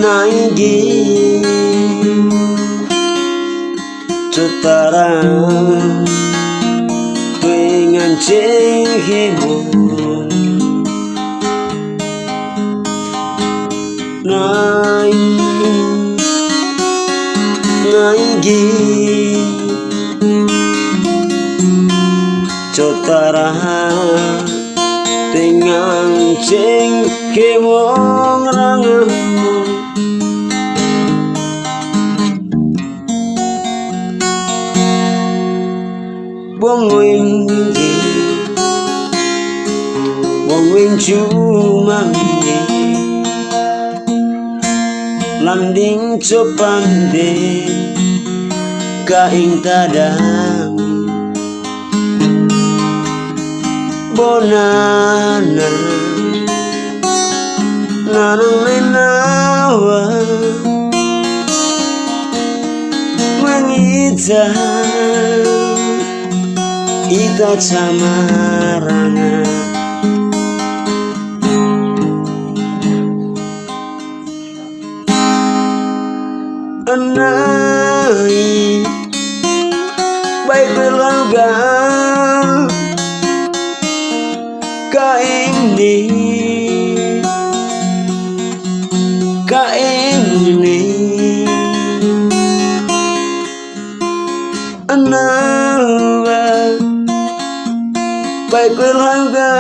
Naigi Cetarang dengan cengkehmu Naigi Cetarang dengan cengkehmu rangamu Buông nguyên cuma landing cho pande kaing tadang bonana nanang lenawa mangita ita camarana anai baik berlaga kaing ni anai baik berlaga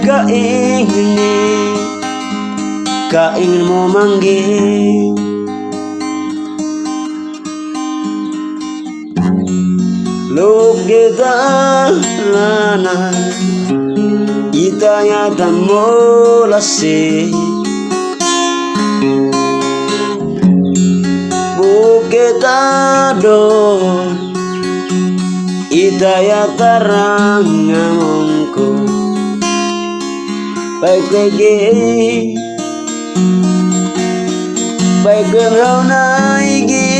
kaingin mau manggil lo kita lana itanya tamolase buketa don itaya tarang ngamongko baik lagi baik gerau naigi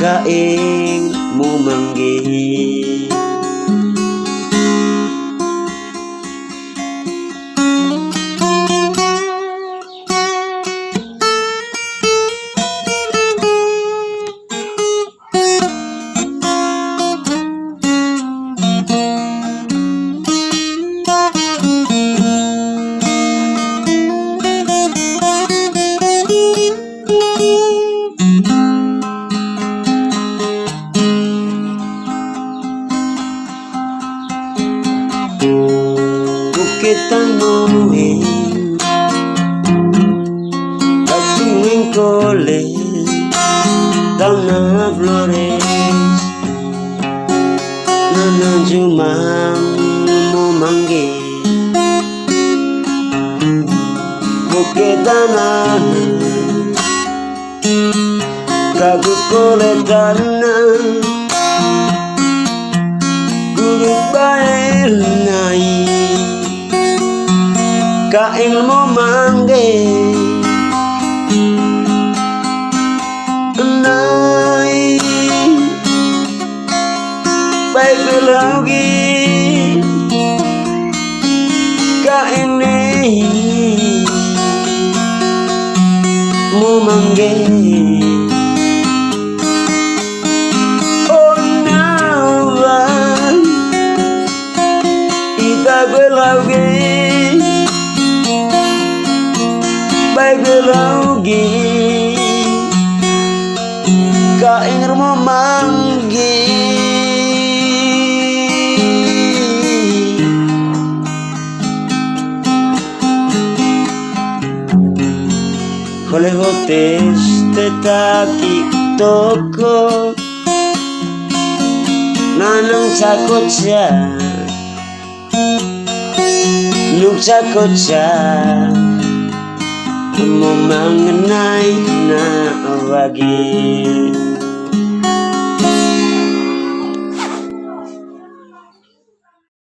kaing mu manggil Bukit Tanguin Patuing Kole Tanah Flores Nana Jumang mau manggil Bukit Tanah Kagu Kole Tanah Guru Bail Nai kaing mo manggil nai baik lagi kaing ni mo manggil oh nawan ita lagi baik lagi kaing mau manggil oleh hotes tetaki toko nanang cakoca nuk cakoca mau mengenai na wagi